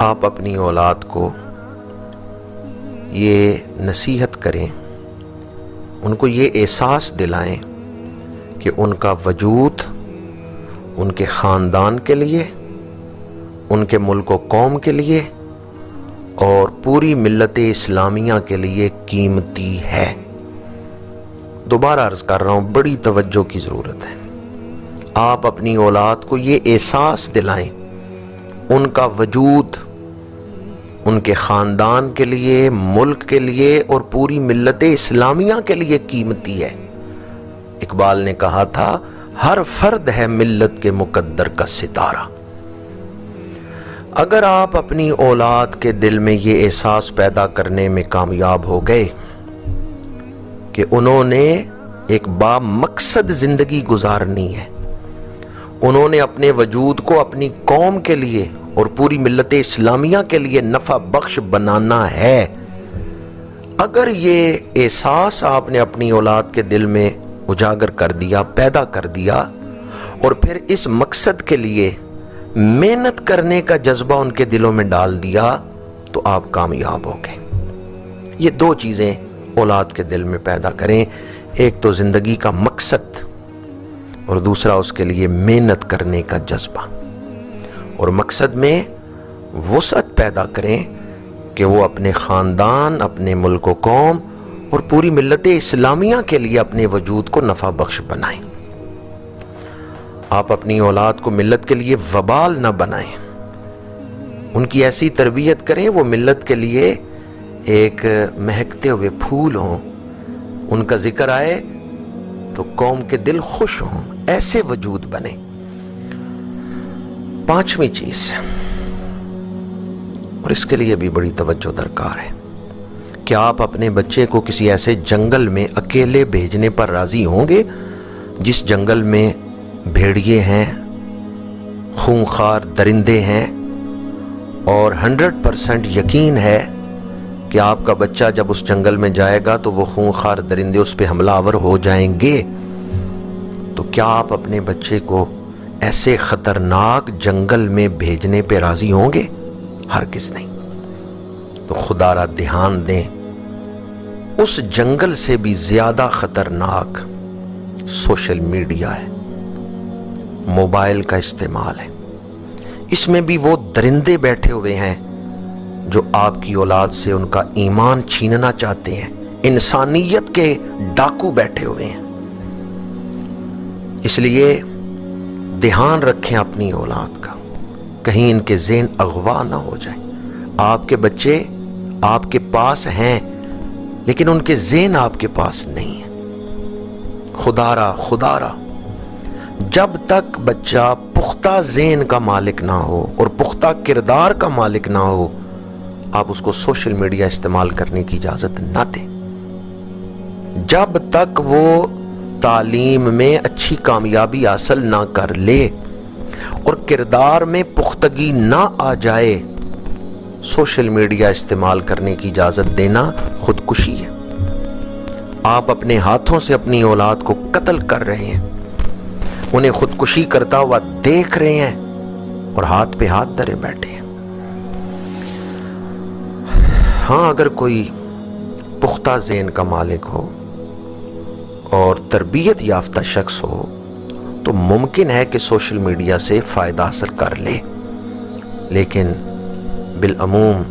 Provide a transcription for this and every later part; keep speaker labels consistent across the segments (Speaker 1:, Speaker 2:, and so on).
Speaker 1: آپ اپنی اولاد کو یہ نصیحت کریں، ان کو یہ احساس دلائیں کہ ان کا وجود ان کے خاندان کے لیے، ان کے ملک و قوم کے لیے اور پوری ملت اسلامیہ کے لیے قیمتی ہے۔ دوبارہ عرض کر رہا ہوں، بڑی توجہ کی ضرورت ہے۔ آپ اپنی اولاد کو یہ احساس دلائیں ان کا وجود ان کے خاندان کے لیے، ملک کے لیے اور پوری ملت اسلامیہ کے لیے قیمتی ہے۔ اقبال نے کہا تھا، ہر فرد ہے ملت کے مقدر کا ستارہ۔ اگر آپ اپنی اولاد کے دل میں یہ احساس پیدا کرنے میں کامیاب ہو گئے کہ انہوں نے ایک بامقصد زندگی گزارنی ہے، انہوں نے اپنے وجود کو اپنی قوم کے لیے اور پوری ملت اسلامیہ کے لیے نفع بخش بنانا ہے، اگر یہ احساس آپ نے اپنی اولاد کے دل میں اجاگر کر دیا، پیدا کر دیا، اور پھر اس مقصد کے لیے محنت کرنے کا جذبہ ان کے دلوں میں ڈال دیا، تو آپ کامیاب ہو گئے۔ یہ دو چیزیں اولاد کے دل میں پیدا کریں، ایک تو زندگی کا مقصد اور دوسرا اس کے لیے محنت کرنے کا جذبہ، اور مقصد میں وسعت پیدا کریں کہ وہ اپنے خاندان، اپنے ملک و قوم اور پوری ملت اسلامیہ کے لیے اپنے وجود کو نفع بخش بنائیں۔ آپ اپنی اولاد کو ملت کے لیے وبال نہ بنائیں، ان کی ایسی تربیت کریں وہ ملت کے لیے ایک مہکتے ہوئے پھول ہوں، ان کا ذکر آئے تو قوم کے دل خوش ہوں، ایسے وجود بنے۔ پانچویں چیز، اور اس کے لیے بھی بڑی توجہ درکار ہے، کہ آپ اپنے بچے کو کسی ایسے جنگل میں اکیلے بھیجنے پر راضی ہوں گے جس جنگل میں بھیڑیے ہیں، خونخوار درندے ہیں، اور 100% یقین ہے کہ آپ کا بچہ جب اس جنگل میں جائے گا تو وہ خونخوار درندے اس پہ حملہ آور ہو جائیں گے، تو کیا آپ اپنے بچے کو ایسے خطرناک جنگل میں بھیجنے پہ راضی ہوں گے؟ ہرگز نہیں۔ تو خدا را دھیان دیں، اس جنگل سے بھی زیادہ خطرناک سوشل میڈیا ہے، موبائل کا استعمال ہے۔ اس میں بھی وہ درندے بیٹھے ہوئے ہیں جو آپ کی اولاد سے ان کا ایمان چھیننا چاہتے ہیں، انسانیت کے ڈاکو بیٹھے ہوئے ہیں۔ اس لیے دھیان رکھیں اپنی اولاد کا، کہیں ان کے ذہن اغوا نہ ہو جائیں۔ آپ کے بچے آپ کے پاس ہیں لیکن ان کے ذہن آپ کے پاس نہیں ہیں۔ خدا را جب تک بچہ پختہ ذہن کا مالک نہ ہو اور پختہ کردار کا مالک نہ ہو، آپ اس کو سوشل میڈیا استعمال کرنے کی اجازت نہ دیں۔ جب تک وہ تعلیم میں اچھی کامیابی حاصل نہ کر لے اور کردار میں پختگی نہ آ جائے، سوشل میڈیا استعمال کرنے کی اجازت دینا خودکشی ہے۔ آپ اپنے ہاتھوں سے اپنی اولاد کو قتل کر رہے ہیں، انہیں خودکشی کرتا ہوا دیکھ رہے ہیں اور ہاتھ پہ ہاتھ دھرے بیٹھے ہیں۔ ہاں، اگر کوئی پختہ ذہن کا مالک ہو اور تربیت یافتہ شخص ہو تو ممکن ہے کہ سوشل میڈیا سے فائدہ حاصل کر لے، لیکن بالعموم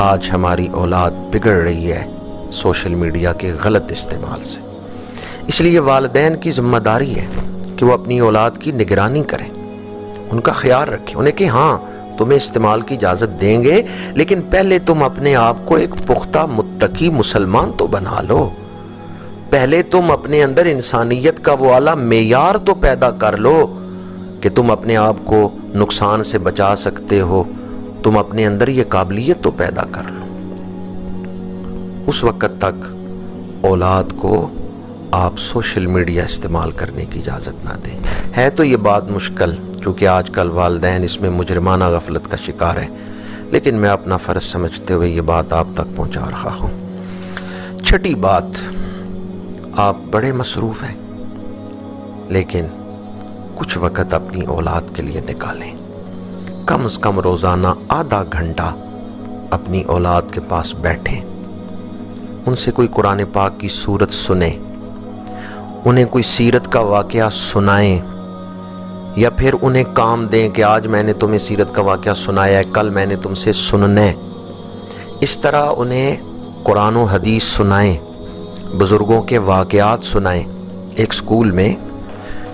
Speaker 1: آج ہماری اولاد بگڑ رہی ہے سوشل میڈیا کے غلط استعمال سے۔ اس لیے والدین کی ذمہ داری ہے کہ وہ اپنی اولاد کی نگرانی کریں، ان کا خیال رکھیں، انہیں کہ ہاں تمہیں استعمال کی اجازت دیں گے، لیکن پہلے تم اپنے آپ کو ایک پختہ متقی مسلمان تو بنا لو، پہلے تم اپنے اندر انسانیت کا وہ اعلیٰ معیار تو پیدا کر لو کہ تم اپنے آپ کو نقصان سے بچا سکتے ہو، تم اپنے اندر یہ قابلیت تو پیدا کر لو۔ اس وقت تک اولاد کو آپ سوشل میڈیا استعمال کرنے کی اجازت نہ دیں۔ ہے تو یہ بات مشکل کیونکہ آج کل والدین اس میں مجرمانہ غفلت کا شکار ہیں، لیکن میں اپنا فرض سمجھتے ہوئے یہ بات آپ تک پہنچا رہا ہوں۔ چھٹی بات، آپ بڑے مصروف ہیں لیکن کچھ وقت اپنی اولاد کے لیے نکالیں۔ کم از کم روزانہ آدھا گھنٹہ اپنی اولاد کے پاس بیٹھیں، ان سے کوئی قرآن پاک کی سورت سنیں، انہیں کوئی سیرت کا واقعہ سنائیں، یا پھر انہیں کام دیں کہ آج میں نے تمہیں سیرت کا واقعہ سنایا ہے، کل میں نے تم سے سننا ہے۔ اس طرح انہیں قرآن و حدیث سنائیں، بزرگوں کے واقعات سنائیں۔ ایک سکول میں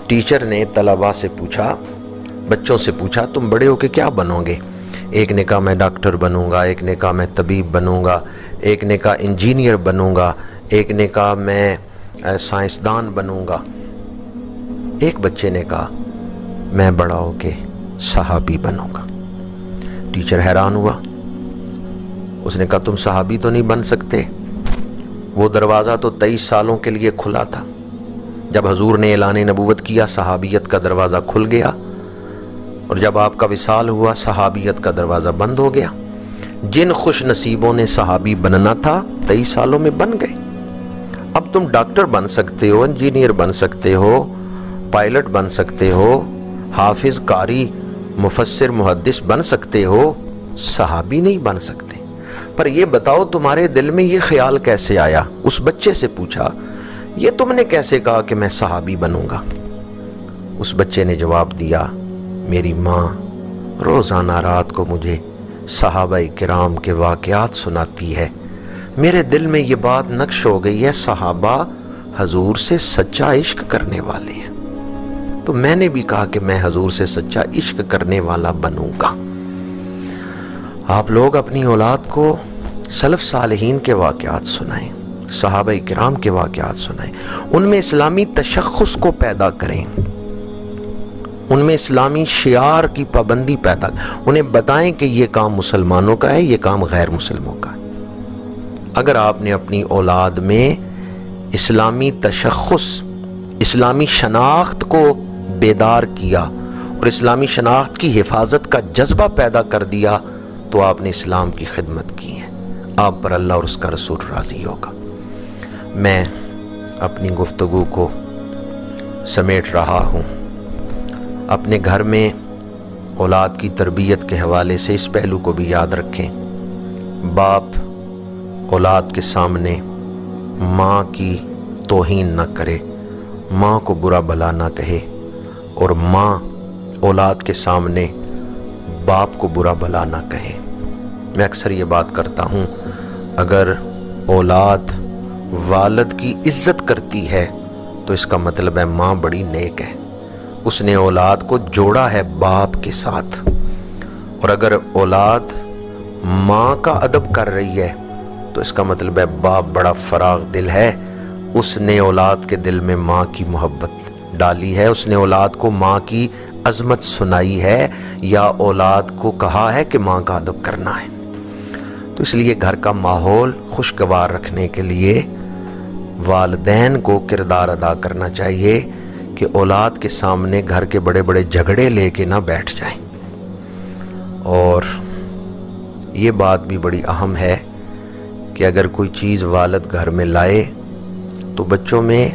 Speaker 1: ٹیچر نے طلباء سے پوچھا، بچوں سے پوچھا، تم بڑے ہو کے کیا بنو گے؟ ایک نے کہا میں ڈاکٹر بنوں گا، ایک نے کہا میں طبیب بنوں گا، ایک نے کہا انجینئر بنوں گا، ایک نے کہا میں سائنسدان بنوں گا۔ ایک بچے نے کہا میں بڑا ہو کے صحابی بنوں گا۔ ٹیچر حیران ہوا، اس نے کہا تم صحابی تو نہیں بن سکتے، وہ دروازہ تو 23 سالوں کے لیے کھلا تھا۔ جب حضور نے اعلان نبوت کیا صحابیت کا دروازہ کھل گیا، اور جب آپ کا وصال ہوا صحابیت کا دروازہ بند ہو گیا۔ جن خوش نصیبوں نے صحابی بننا تھا 23 سالوں میں بن گئے۔ اب تم ڈاکٹر بن سکتے ہو، انجینئر بن سکتے ہو، پائلٹ بن سکتے ہو، حافظ، قاری، مفسر، محدث بن سکتے ہو، صحابی نہیں بن سکتے۔ پر یہ بتاؤ تمہارے دل میں یہ خیال کیسے آیا؟ اس بچے سے پوچھا، یہ تم نے کیسے کہا کہ میں صحابی بنوں گا؟ اس بچے نے جواب دیا، میری ماں روزانہ رات کو مجھے صحابہ کرام کے واقعات سناتی ہے، میرے دل میں یہ بات نقش ہو گئی ہے صحابہ حضور سے سچا عشق کرنے والے ہیں، تو میں نے بھی کہا کہ میں حضور سے سچا عشق کرنے والا بنوں گا۔ آپ لوگ اپنی اولاد کو سلف صالحین کے واقعات سنائیں، صحابہ کرام کے واقعات سنائیں، ان میں اسلامی تشخص کو پیدا کریں، ان میں اسلامی شعار کی پابندی پیدا کریں، انہیں بتائیں کہ یہ کام مسلمانوں کا ہے، یہ کام غیر مسلموں کا ہے۔ اگر آپ نے اپنی اولاد میں اسلامی تشخص، اسلامی شناخت کو بیدار کیا اور اسلامی شناخت کی حفاظت کا جذبہ پیدا کر دیا تو آپ نے اسلام کی خدمت کی ہے، آپ پر اللہ اور اس کا رسول راضی ہوگا۔ میں اپنی گفتگو کو سمیٹ رہا ہوں۔ اپنے گھر میں اولاد کی تربیت کے حوالے سے اس پہلو کو بھی یاد رکھیں، باپ اولاد کے سامنے ماں کی توہین نہ کرے، ماں کو برا بھلا نہ کہے، اور ماں اولاد کے سامنے باپ کو برا بھلا نہ کہے۔ میں اکثر یہ بات کرتا ہوں، اگر اولاد والد کی عزت کرتی ہے تو اس کا مطلب ہے ماں بڑی نیک ہے، اس نے اولاد کو جوڑا ہے باپ کے ساتھ، اور اگر اولاد ماں کا ادب کر رہی ہے تو اس کا مطلب ہے باپ بڑا فراغ دل ہے، اس نے اولاد کے دل میں ماں کی محبت ڈالی ہے، اس نے اولاد کو ماں کی عظمت سنائی ہے، یا اولاد کو کہا ہے کہ ماں کا ادب کرنا ہے۔ تو اس لیے گھر کا ماحول خوشگوار رکھنے کے لیے والدین کو کردار ادا کرنا چاہیے کہ اولاد کے سامنے گھر کے بڑے بڑے جھگڑے لے کے نہ بیٹھ جائیں۔ اور یہ بات بھی بڑی اہم ہے کہ اگر کوئی چیز والد گھر میں لائے تو بچوں میں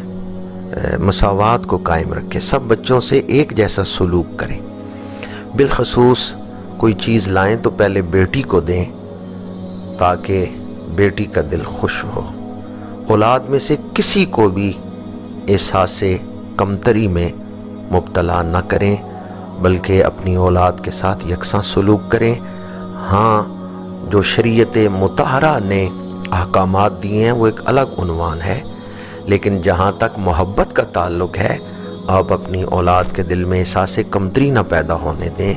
Speaker 1: مساوات کو قائم رکھے، سب بچوں سے ایک جیسا سلوک کریں، بالخصوص کوئی چیز لائیں تو پہلے بیٹی کو دیں تاکہ بیٹی کا دل خوش ہو۔ اولاد میں سے کسی کو بھی احساس کمتری میں مبتلا نہ کریں، بلکہ اپنی اولاد کے ساتھ یکساں سلوک کریں۔ ہاں، جو شریعت مطہرہ نے احکامات دیے ہیں وہ ایک الگ عنوان ہے، لیکن جہاں تک محبت کا تعلق ہے آپ اپنی اولاد کے دل میں احساس کمتری نہ پیدا ہونے دیں،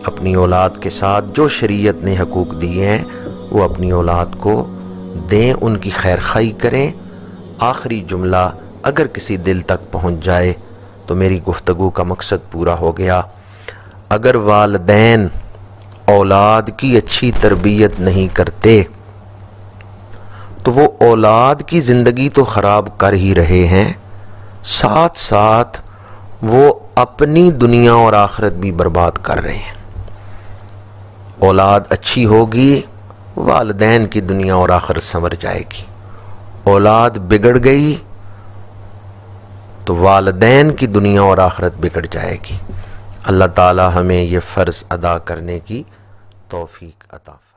Speaker 1: اپنی اولاد کے ساتھ جو شریعت نے حقوق دیے ہیں وہ اپنی اولاد کو دیں، ان کی خیر خواہی کریں۔ آخری جملہ اگر کسی دل تک پہنچ جائے تو میری گفتگو کا مقصد پورا ہو گیا۔ اگر والدین اولاد کی اچھی تربیت نہیں کرتے تو وہ اولاد کی زندگی تو خراب کر ہی رہے ہیں، ساتھ ساتھ وہ اپنی دنیا اور آخرت بھی برباد کر رہے ہیں۔ اولاد اچھی ہوگی، والدین کی دنیا اور آخرت سنور جائے گی۔ اولاد بگڑ گئی تو والدین کی دنیا اور آخرت بگڑ جائے گی۔ اللہ تعالی ہمیں یہ فرض ادا کرنے کی توفیق عطا فرمائے۔